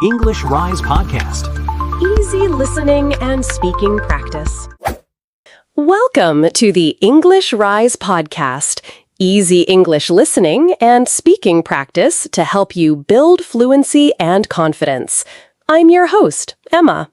English Rise podcast. Easy listening and speaking practice. Welcome to the English Rise podcast. Easy English listening and speaking practice to help you build fluency and confidence. I'm your host, Emma.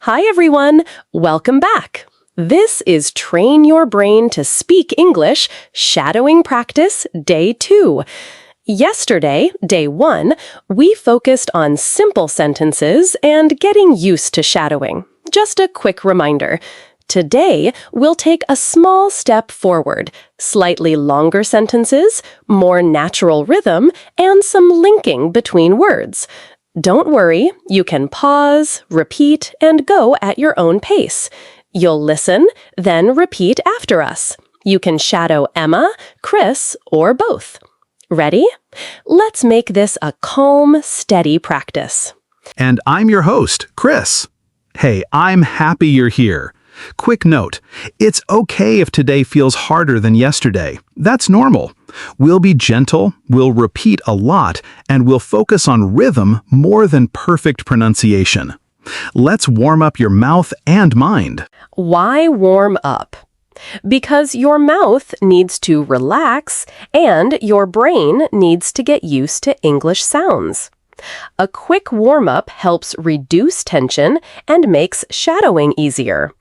Hi, everyone. Welcome back. This is Train Your Brain to Speak English, Shadowing Practice, Day 2. Yesterday, Day 1, we focused on simple sentences and getting used to shadowing. Just a quick reminder. Today, we'll take a small step forward, slightly longer sentences, more natural rhythm, and some linking between words. Don't worry, you can pause, repeat, and go at your own pace. You'll listen, then repeat after us. You can shadow Emma, Chris, or both. Ready? Let's make this a calm, steady practice. And I'm your host, Chris. Hey, I'm happy you're here. Quick note, it's okay if today feels harder than yesterday. That's normal. We'll be gentle, we'll repeat a lot, and we'll focus on rhythm more than perfect pronunciation. Let's warm up your mouth and mind. Why warm up? Because your mouth needs to relax and your brain needs to get used to English sounds. A quick warm-up helps reduce tension and makes shadowing easier.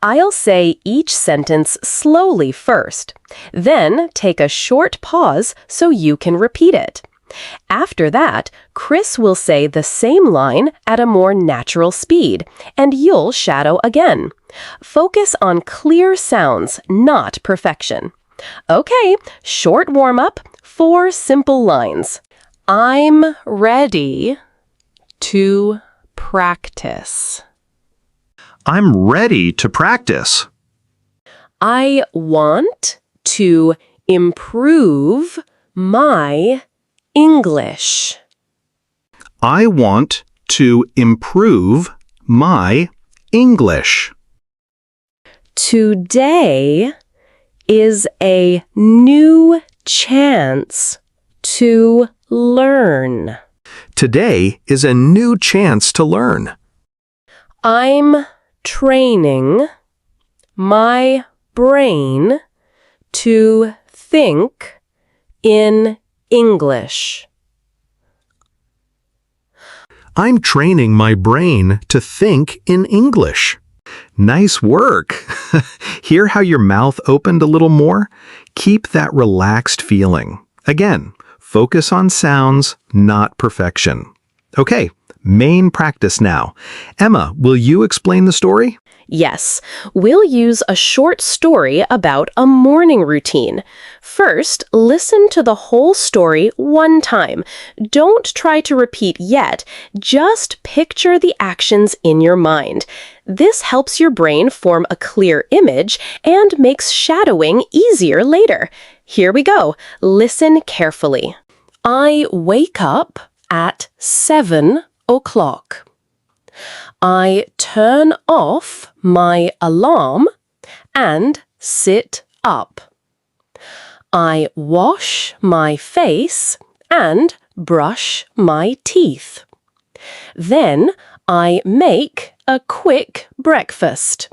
I'll say each sentence slowly first, then take a short pause so you can repeat it. After that, Chris will say the same line at a more natural speed, and you'll shadow again. Focus on clear sounds, not perfection. Okay, short warm-up, 4 simple lines. I'm ready to practice. I'm ready to practice. I want to improve my English. I want to improve my English. Today is a new chance to learn. Today is a new chance to learn. I'm training my brain to think in English. I'm training my brain to think in English. Nice work. Hear how your mouth opened a little more? Keep that relaxed feeling. Again, focus on sounds, not perfection. Okay, main practice now. Emma, will you explain the story? Yes, we'll use a short story about a morning routine. First, listen to the whole story one time. Don't try to repeat yet. Just picture the actions in your mind. This helps your brain form a clear image and makes shadowing easier later. Here we go. Listen carefully. I wake up at 7 o'clock. I turn off my alarm and sit up. I wash my face and brush my teeth. Then I make a quick breakfast,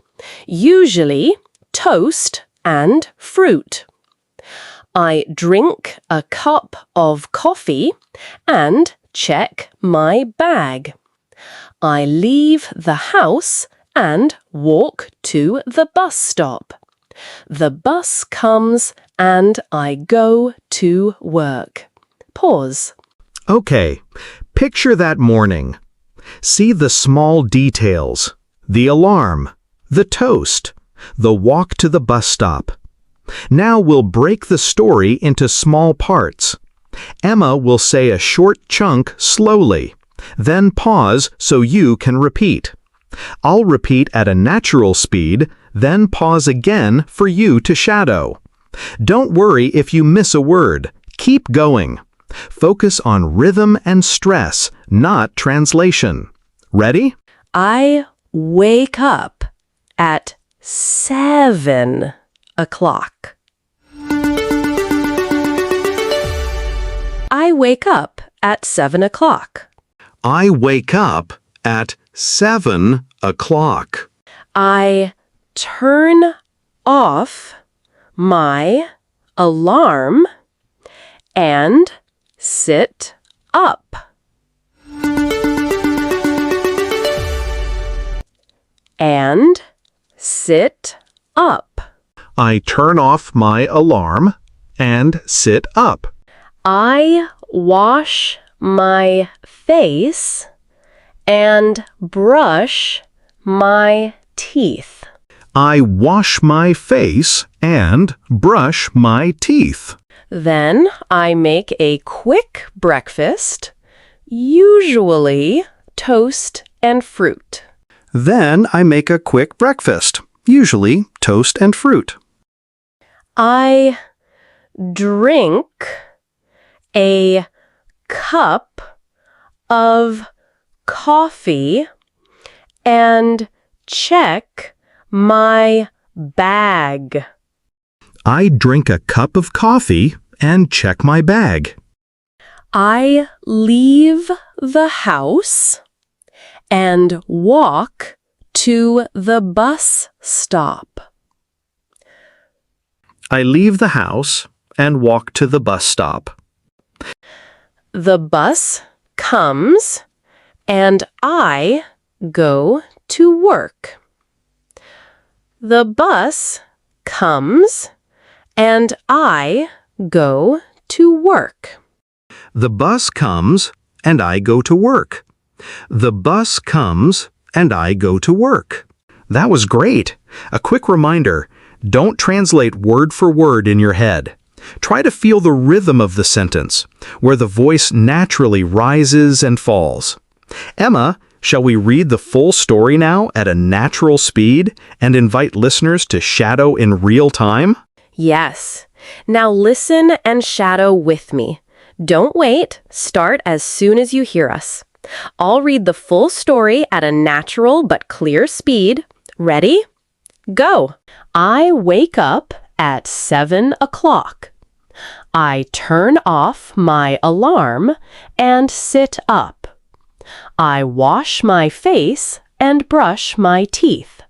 usually toast and fruit. I drink a cup of coffee and check my bag. I leave the house and walk to the bus stop. The bus comes and I go to work. Pause. Okay, picture that morning. See the small details. The alarm, the toast, the walk to the bus stop. Now we'll break the story into small parts. Emma will say a short chunk slowly. Then pause so you can repeat. I'll repeat at a natural speed, then pause again for you to shadow. Don't worry if you miss a word. Keep going. Focus on rhythm and stress, not translation. Ready? I wake up at 7 o'clock. I wake up at 7 o'clock. I wake up at 7 o'clock. I turn off my alarm and sit up. And sit up. I turn off my alarm and sit up. I wash my face and brush my teeth. I wash my face and brush my teeth. Then I make a quick breakfast, usually toast and fruit. Then I make a quick breakfast, usually toast and fruit. I drink a cup of coffee and check my bag. I drink a cup of coffee and check my bag. I leave the house and walk to the bus stop. I leave the house and walk to the bus stop. The bus comes and I go to work. The bus comes and I go to work. The bus comes and I go to work. The bus comes and I go to work. That was great. A quick reminder, don't translate word for word in your head. Try to feel the rhythm of the sentence, where the voice naturally rises and falls. Emma, shall we read the full story now at a natural speed and invite listeners to shadow in real time? Yes. Now listen and shadow with me. Don't wait. Start as soon as you hear us. I'll read the full story at a natural but clear speed. Ready? Go. I wake up at 7 o'clock. I turn off my alarm and sit up. I wash my face and brush my teeth.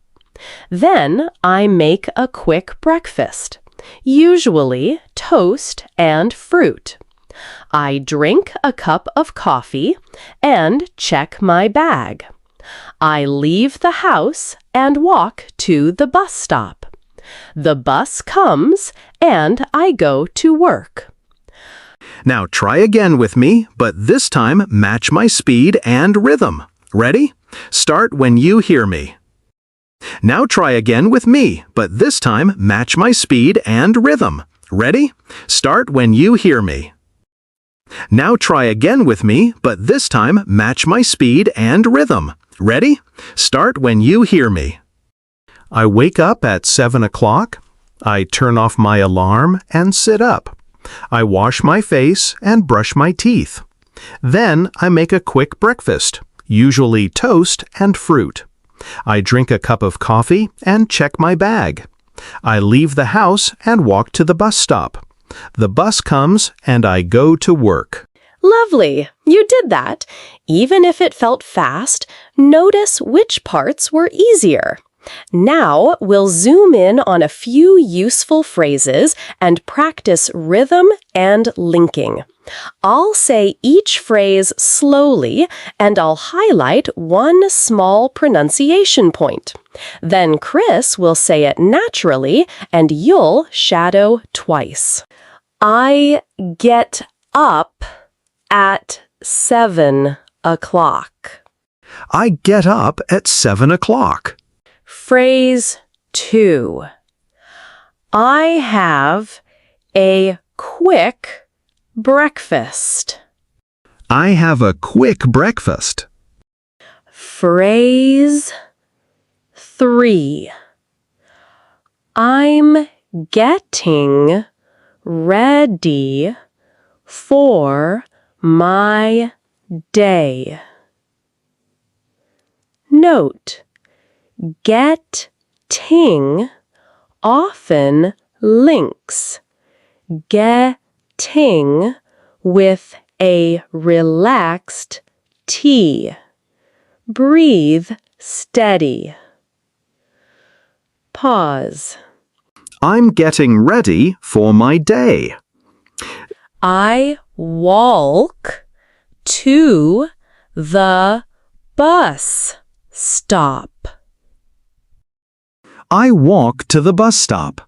Then I make a quick breakfast, usually toast and fruit. I drink a cup of coffee and check my bag. I leave the house and walk to the bus stop. The bus comes and I go to work. Now try again with me, but this time match my speed and rhythm. Ready? Start when you hear me. Now try again with me, but this time match my speed and rhythm. Ready? Start when you hear me. Now try again with me, but this time match my speed and rhythm. Ready? Start when you hear me. I wake up at 7 o'clock. I turn off my alarm and sit up. I wash my face and brush my teeth. Then I make a quick breakfast, usually toast and fruit. I drink a cup of coffee and check my bag. I leave the house and walk to the bus stop. The bus comes and I go to work. Lovely. You did that. Even if it felt fast, notice which parts were easier. Now we'll zoom in on a few useful phrases and practice rhythm and linking. I'll say each phrase slowly and I'll highlight one small pronunciation point. Then Chris will say it naturally and you'll shadow twice. I get up at 7 o'clock. I get up at 7 o'clock. Phrase 2. I have a quick breakfast. I have a quick breakfast. Phrase 3. I'm getting ready for my day. Note, getting often links getting with a relaxed T. Breathe steady. Pause. I'm getting ready for my day. I walk to the bus stop. I walk to the bus stop.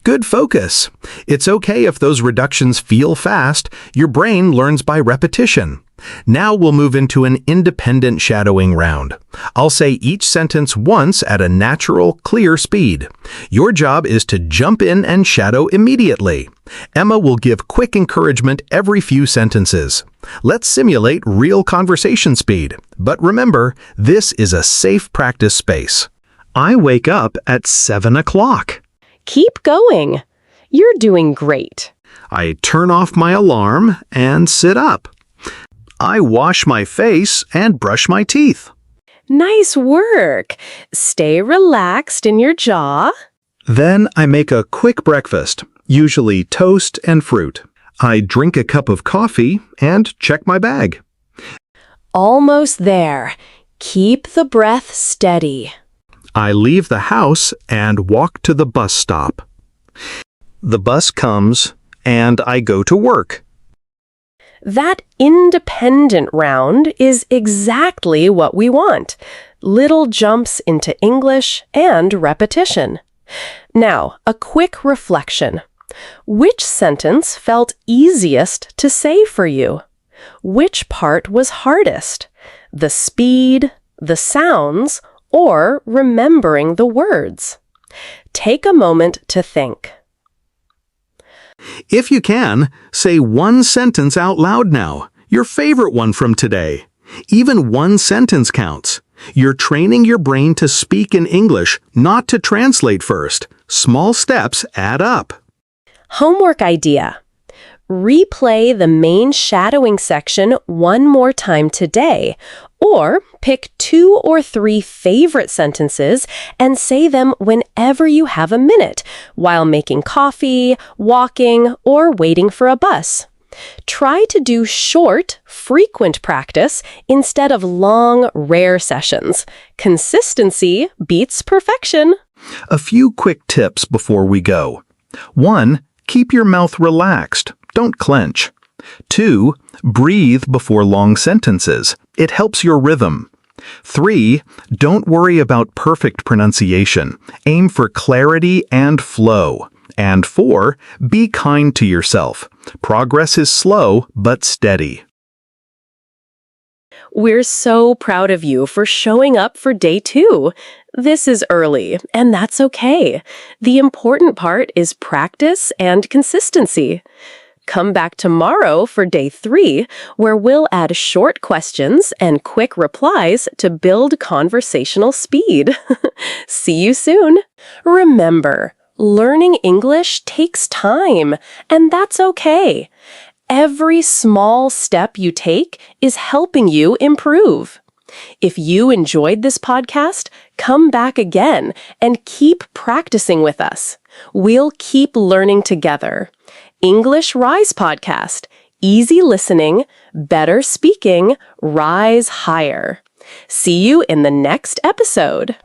Good focus. It's okay if those reductions feel fast. Your brain learns by repetition. Now we'll move into an independent shadowing round. I'll say each sentence once at a natural, clear speed. Your job is to jump in and shadow immediately. Emma will give quick encouragement every few sentences. Let's simulate real conversation speed. But remember, this is a safe practice space. I wake up at 7 o'clock. Keep going. You're doing great. I turn off my alarm and sit up. I wash my face and brush my teeth. Nice work. Stay relaxed in your jaw. Then I make a quick breakfast, usually toast and fruit. I drink a cup of coffee and check my bag. Almost there. Keep the breath steady. I leave the house and walk to the bus stop. The bus comes and I go to work. That independent round is exactly what we want. Little jumps into English and repetition. Now, a quick reflection. Which sentence felt easiest to say for you? Which part was hardest? The speed, the sounds, or remembering the words? Take a moment to think. If you can, say one sentence out loud now, your favorite one from today. Even one sentence counts. You're training your brain to speak in English, not to translate first. Small steps add up. Homework idea. Replay the main shadowing section one more time today, or pick 2 or 3 favorite sentences and say them whenever you have a minute, while making coffee, walking, or waiting for a bus. Try to do short, frequent practice instead of long, rare sessions. Consistency beats perfection. A few quick tips before we go. 1. Keep your mouth relaxed. Don't clench. 2. Breathe before long sentences. It helps your rhythm. 3. Don't worry about perfect pronunciation. Aim for clarity and flow. And 4. Be kind to yourself. Progress is slow but steady. We're so proud of you for showing up for day 2. This is early, and that's okay. The important part is practice and consistency. Come back tomorrow for day 3, where we'll add short questions and quick replies to build conversational speed. See you soon. Remember, learning English takes time, and that's okay. Every small step you take is helping you improve. If you enjoyed this podcast, come back again and keep practicing with us. We'll keep learning together. English Rise Podcast. Easy listening, better speaking, rise higher. See you in the next episode.